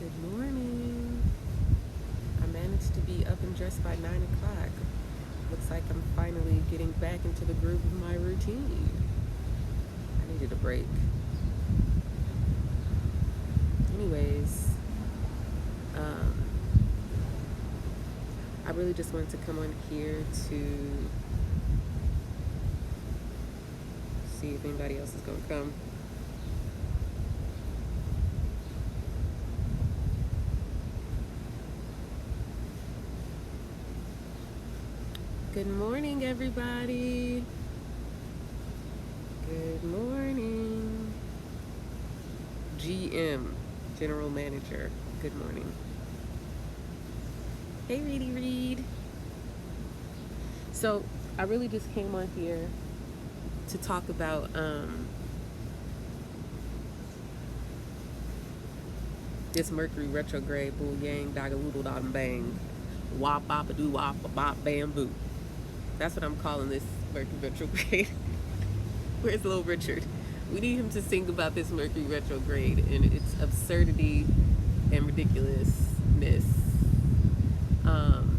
Good morning. I managed to be up and dressed by 9 o'clock. Looks like I'm finally getting back into the groove of my routine. I needed a break. Anyways, um, I really just wanted to come on here to see if anybody else is going to come. Good morning, everybody. Good morning. GM, General Manager. Good morning. Hey, Reedy Reed. So, I really just came on here to talk about this Mercury retrograde, bull yang, dagaloodle dom bang, wop bop a doo wop a bop bamboo. That's what I'm calling this Mercury retrograde. Where's Little Richard? We need him to sing about this Mercury retrograde and its absurdity and ridiculousness. Um,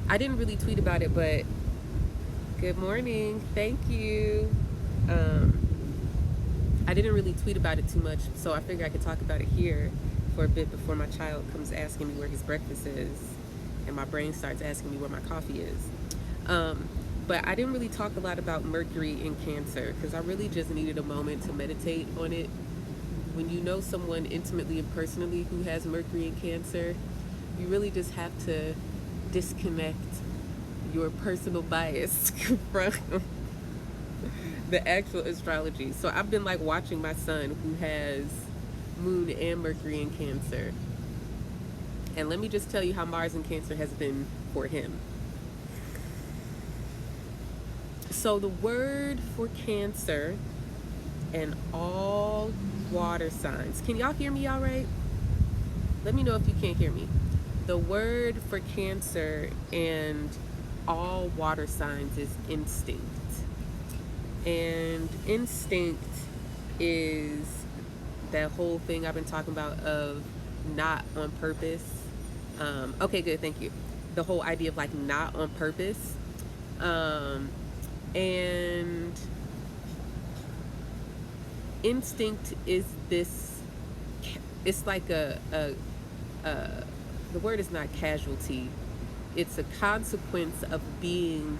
I didn't really tweet about it, but good morning. Thank you. Um, I didn't really tweet about it too much, so I figured I could talk about it here for a bit before my child comes asking me where his breakfast is and my brain starts asking me where my coffee is. But I didn't really talk a lot about Mercury in Cancer because I really just needed a moment to meditate on it. When you know someone intimately and personally who has Mercury in Cancer, you really just have to disconnect your personal bias from the actual astrology. So I've been like watching my son who has Moon and Mercury in Cancer. And let me just tell you how Mars in Cancer has been for him. So the word for Cancer and all water signs. Can y'all hear me all right? Let me know if you can't hear me. The word for Cancer and all water signs is instinct. And instinct is that whole thing I've been talking about of not on purpose. Okay, good, thank you. The whole idea of like not on purpose. And instinct is this, it's like the word is not casualty. It's a consequence of being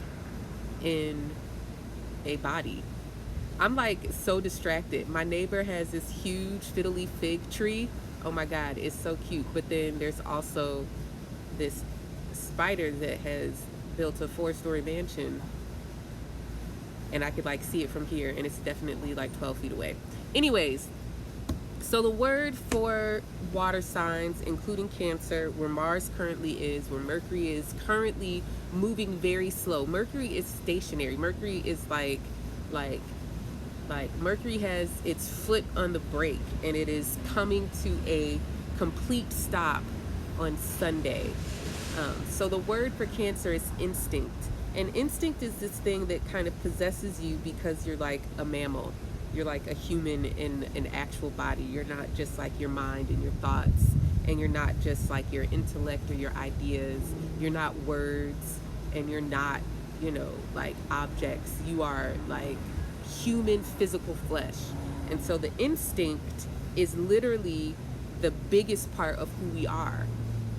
in a body. I'm like so distracted. My neighbor has this huge fiddly fig tree. Oh my God, it's so cute. But then there's also this spider that has built a 4-story mansion. And I could like see it from here, and it's definitely like 12 feet away. Anyways, so the word for water signs, including Cancer, where Mars currently is, where Mercury is currently moving very slow. Mercury is stationary. Mercury is like Mercury has its foot on the brake, and it is coming to a complete stop on Sunday. So the word for Cancer is instinct. And instinct is this thing that kind of possesses you because you're like a mammal. You're like a human in an actual body. You're not just like your mind and your thoughts. And you're not just like your intellect or your ideas. You're not words. And you're not, like objects. You are like human physical flesh. And so the instinct is literally the biggest part of who we are,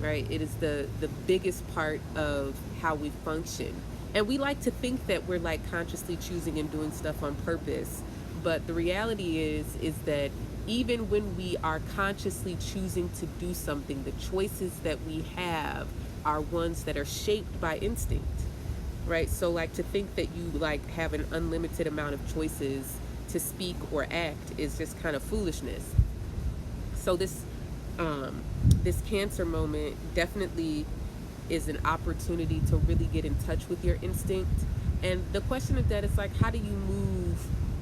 right? It is the biggest part of how we function. And we like to think that we're like consciously choosing and doing stuff on purpose. But the reality is that even when we are consciously choosing to do something, the choices that we have are ones that are shaped by instinct, right? So like to think that you like have an unlimited amount of choices to speak or act is just kind of foolishness. So this Cancer moment definitely is an opportunity to really get in touch with your instinct. And the question of that is like, how do you move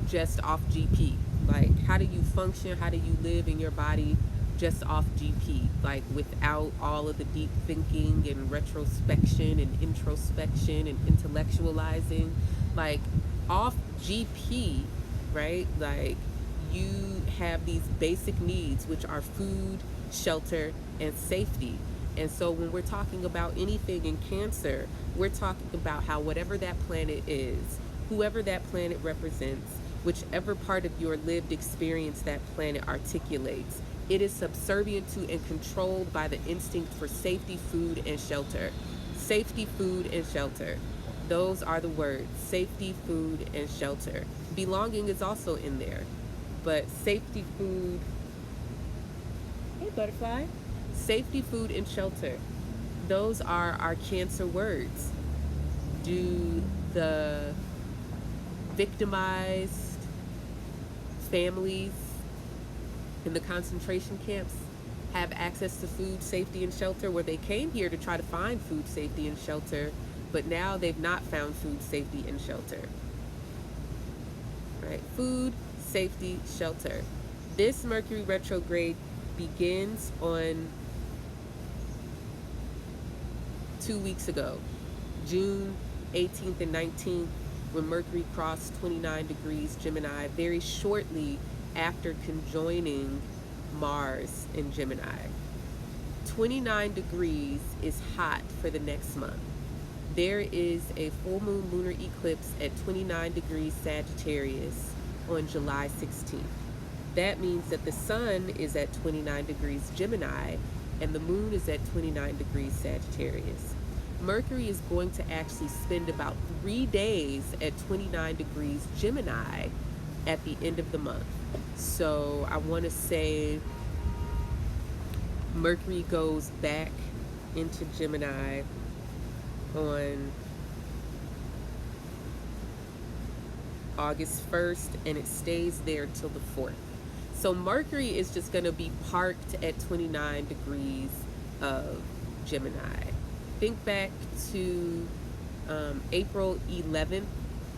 just off GP? Like, how do you function? How do you live in your body just off GP? Like, without all of the deep thinking and retrospection and introspection and intellectualizing. Like, off GP, right? Like, you have these basic needs, which are food, shelter, and safety. And so when we're talking about anything in Cancer, we're talking about how whatever that planet is, whoever that planet represents, whichever part of your lived experience that planet articulates, it is subservient to and controlled by the instinct for safety, food, and shelter. Safety, food, and shelter. Those are the words: safety, food, and shelter. Belonging is also in there, but safety, food, hey butterfly, safety, food, and shelter. Those are our Cancer words. Do the victimized families in the concentration camps have access to food, safety, and shelter, where they came here to try to find food, safety, and shelter, but now they've not found food, safety, and shelter? Right? Food, safety, shelter. This Mercury retrograde begins on 2 weeks ago, June 18th and 19th, when Mercury crossed 29 degrees Gemini, very shortly after conjoining Mars in Gemini. 29 degrees is hot for the next month. There is a full moon lunar eclipse at 29 degrees Sagittarius on July 16th. That means that the sun is at 29 degrees Gemini and the moon is at 29 degrees Sagittarius. Mercury is going to actually spend about 3 days at 29 degrees Gemini at the end of the month. So I want to say Mercury goes back into Gemini on August 1st and it stays there till the 4th. So Mercury is just going to be parked at 29 degrees of Gemini. Think back to April 11th,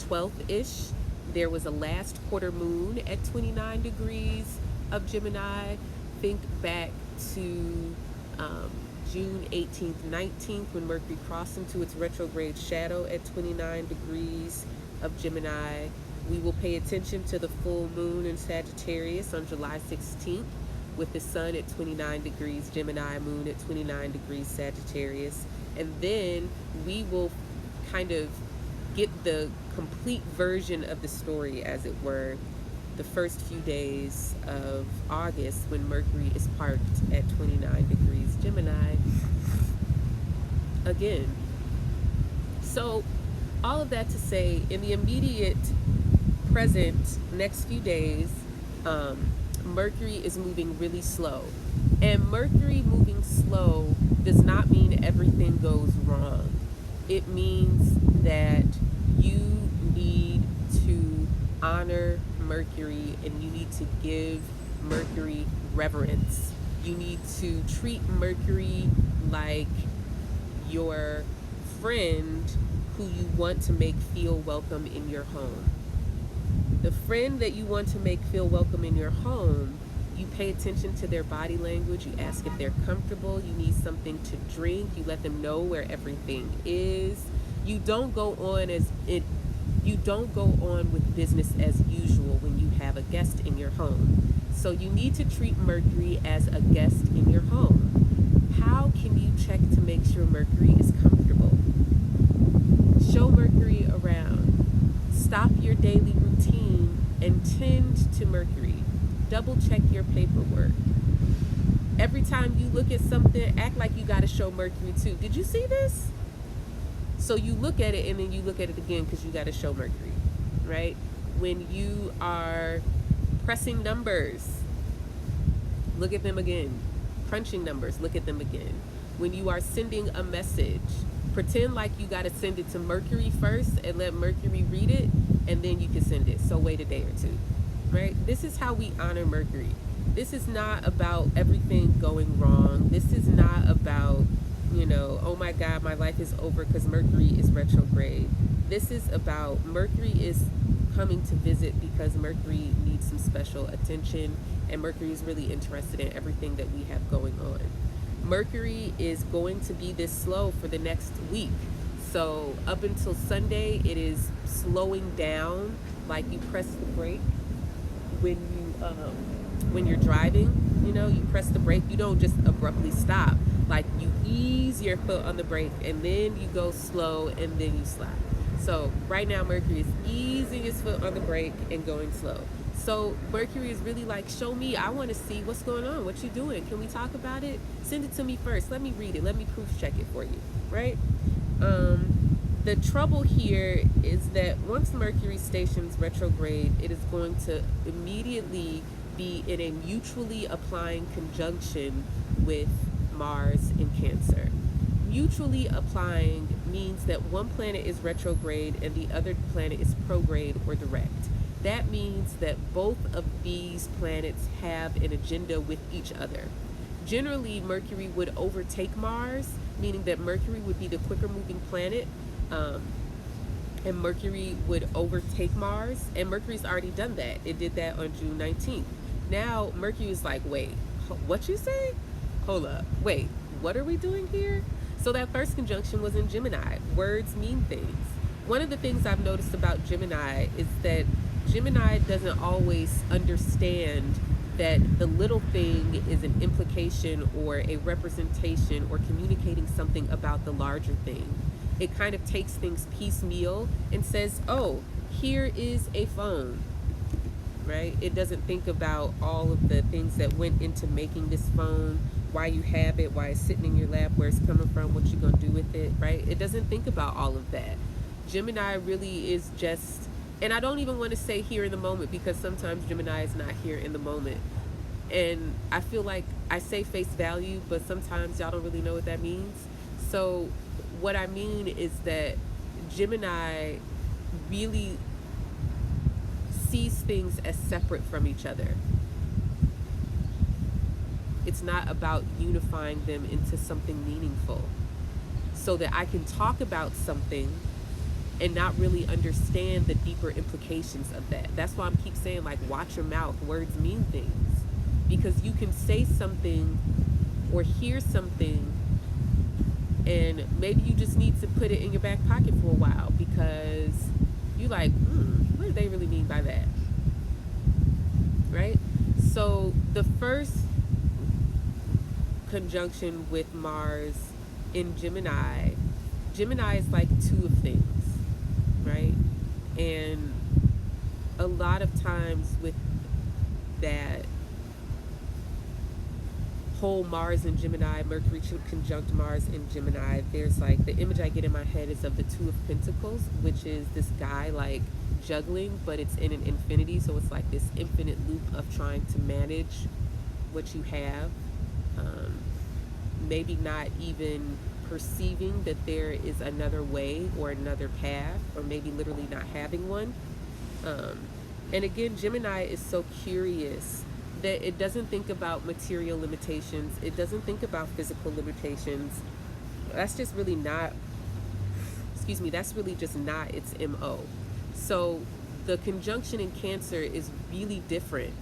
12th-ish. There was a last quarter moon at 29 degrees of Gemini. Think back to June 18th, 19th, when Mercury crossed into its retrograde shadow at 29 degrees of Gemini. We will pay attention to the full moon in Sagittarius on July 16th, with the sun at 29 degrees Gemini, moon at 29 degrees Sagittarius. And then we will kind of get the complete version of the story, as it were, the first few days of August, when Mercury is parked at 29 degrees Gemini again. So all of that to say, in the immediate present next few days, Mercury is moving really slow. And Mercury moving slow does not mean everything goes wrong. It means that you need to honor Mercury and you need to give Mercury reverence. You need to treat Mercury like your friend who you want to make feel welcome in your home. The friend that you want to make feel welcome in your home, you pay attention to their body language. You ask if they're comfortable. You need something to drink. You let them know where everything is. You don't go on with business as usual when you have a guest in your home. So you need to treat Mercury as a guest in your home. How can you check to make sure Mercury is comfortable? Show Mercury around. Stop your daily routine and tend to Mercury. Double check your paperwork. Every time you look at something, act like you got to show Mercury too. Did you see this? So you look at it and then you look at it again because you got to show Mercury, right? When you are pressing numbers, look at them again. Crunching numbers, look at them again. When you are sending a message, pretend like you got to send it to Mercury first and let Mercury read it, and then you can send it. So wait a day or two, right? This is how we honor Mercury. This is not about everything going wrong. This is not about, oh my God, my life is over because Mercury is retrograde. This is about Mercury is coming to visit because Mercury needs some special attention, and Mercury is really interested in everything that we have going on. Mercury is going to be this slow for the next week. So up until Sunday, it is slowing down like you press the brake when you when you're driving, you press the brake, you don't just abruptly stop. Like, you ease your foot on the brake and then you go slow and then you slap. So right now Mercury is easing his foot on the brake and going slow. So Mercury is really like, show me, I want to see what's going on, what you doing, can we talk about it? Send it to me first, let me read it, let me proof check it for you, right? The trouble here is that once Mercury stations retrograde, it is going to immediately be in a mutually applying conjunction with Mars in Cancer. Mutually applying means that one planet is retrograde and the other planet is prograde or direct. That means that both of these planets have an agenda with each other. Generally, Mercury would overtake Mars, meaning that Mercury would be the quicker moving planet, and Mercury would overtake Mars, and Mercury's already done that. It did that on June 19th. Now, Mercury is like, wait, what you say? Hold up, wait, what are we doing here? So that first conjunction was in Gemini. Words mean things. One of the things I've noticed about Gemini is that Gemini doesn't always understand that the little thing is an implication or a representation or communicating something about the larger thing. It kind of takes things piecemeal and says, oh, here is a phone, right? It doesn't think about all of the things that went into making this phone, why you have it, why it's sitting in your lap, where it's coming from, what you're gonna do with it, right? It doesn't think about all of that. Gemini really is just, and I don't even want to say here in the moment, because sometimes Gemini is not here in the moment. And I feel like I say face value, but sometimes y'all don't really know what that means. So what I mean is that Gemini really sees things as separate from each other. It's not about unifying them into something meaningful, so that I can talk about something and not really understand the deeper implications of that. That's why I keep saying, like, watch your mouth. Words mean things. Because you can say something or hear something, and maybe you just need to put it in your back pocket for a while, because you like, what do they really mean by that? Right? So the first conjunction with Mars in Gemini is like two of things, right? And a lot of times with that whole Mars in Gemini, Mercury conjunct Mars in Gemini, there's like, the image I get in my head is of the Two of Pentacles, which is this guy like juggling, but it's in an infinity, so it's like this infinite loop of trying to manage what you have, maybe not even perceiving that there is another way or another path, or maybe literally not having one. And again, Gemini is so curious that it doesn't think about material limitations. It doesn't think about physical limitations. That's just really not, that's really just not its MO. So the conjunction in Cancer is really different,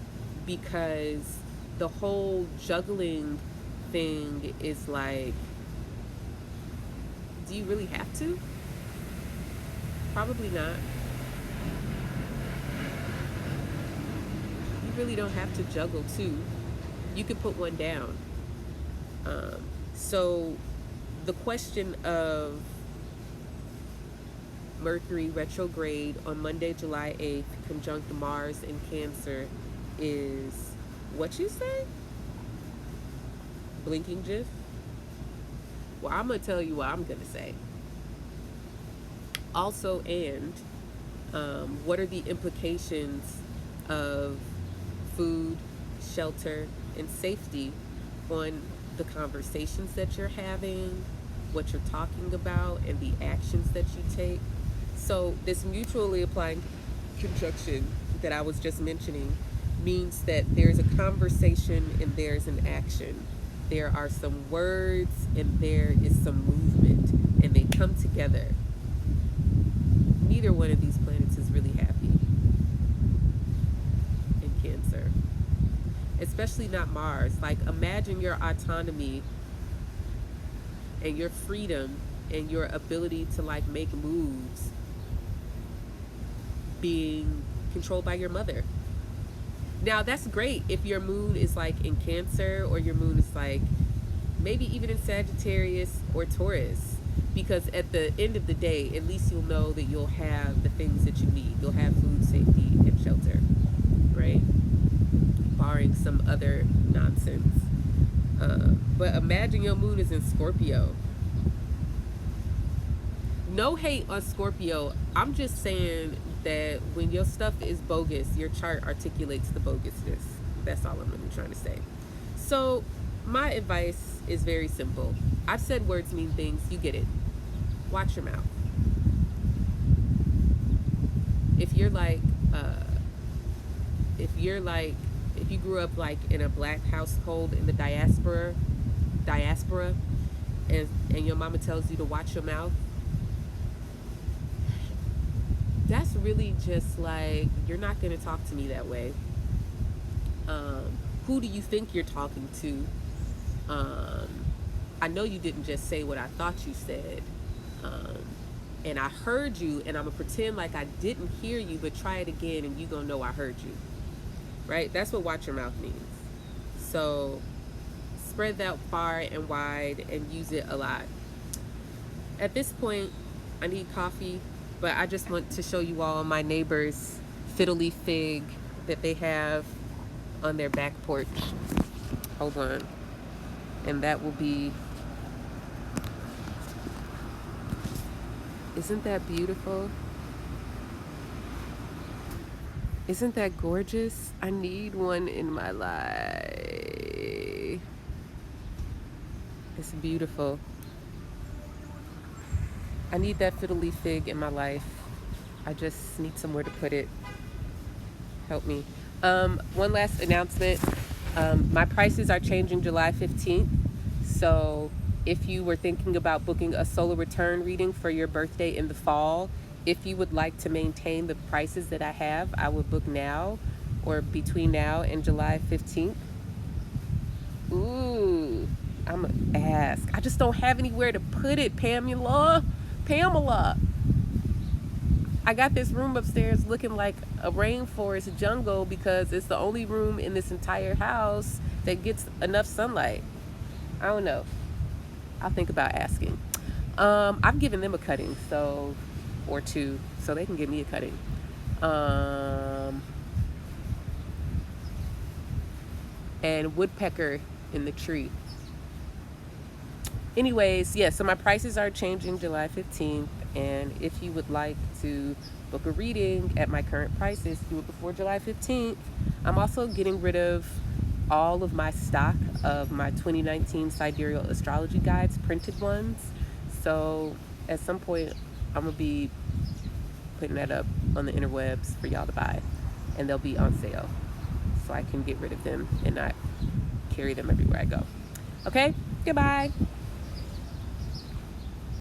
because the whole juggling thing is like, do you really have to? Probably not. You really don't have to juggle two. You could put one down. So the question of Mercury retrograde on Monday, July 8th, conjunct Mars in Cancer is what you say? Blinking GIF? Well, I'm going to tell you what I'm going to say. Also, and what are the implications of food, shelter, and safety on the conversations that you're having, what you're talking about, and the actions that you take? So this mutually applying conjunction that I was just mentioning means that there's a conversation and there's an action. There are some words and there is some movement, and they come together. Neither one of these planets is really happy in Cancer, especially not Mars. Like, imagine your autonomy and your freedom and your ability to like make moves being controlled by your mother. Now that's great if your moon is like in Cancer, or your moon is like maybe even in Sagittarius or Taurus, because at the end of the day, at least you'll know that you'll have the things that you need. You'll have food, safety, and shelter, right? Barring some other nonsense. But imagine your moon is in Scorpio. No hate on Scorpio. I'm just saying that when your stuff is bogus, your chart articulates the bogusness. That's all I'm really trying to say. So, my advice is very simple. I've said words mean things. You get it. Watch your mouth. If you're like, uh, if you grew up like in a black household in the diaspora, and your mama tells you to watch your mouth, that's really just like, you're not going to talk to me that way. Who do you think you're talking to? Um, I know you didn't just say what I thought you said. Um, and I heard you, and I'm going to pretend like I didn't hear you, but try it again, and you going to know I heard you. Right? That's what watch your mouth means. So spread that far and wide and use it a lot. At this point, I need coffee, but I just want to show you all my neighbor's fiddly fig that they have on their back porch. Hold on. And that will be, isn't that beautiful? Isn't that gorgeous? I need one in my life. It's beautiful. I need that fiddly fig in my life. I just need somewhere to put it. Help me. One last announcement. My prices are changing July 15th. So if you were thinking about booking a solar return reading for your birthday in the fall, if you would like to maintain the prices that I have, I would book now or between now and July 15th. Ooh, I'm gonna ask. I just don't have anywhere to put it, Pamela. I got this room upstairs looking like a rainforest jungle because it's the only room in this entire house that gets enough sunlight. I don't know. I'll think about asking. I've given them a cutting, or two, so they can give me a cutting. And woodpecker in the tree. Anyways, yeah, so my prices are changing July 15th, and if you would like to book a reading at my current prices, do it before July 15th. I'm also getting rid of all of my stock of my 2019 Sidereal Astrology Guides, printed ones. So at some point, I'm going to be putting that up on the interwebs for y'all to buy, and they'll be on sale. So I can get rid of them and not carry them everywhere I go. Okay? Goodbye.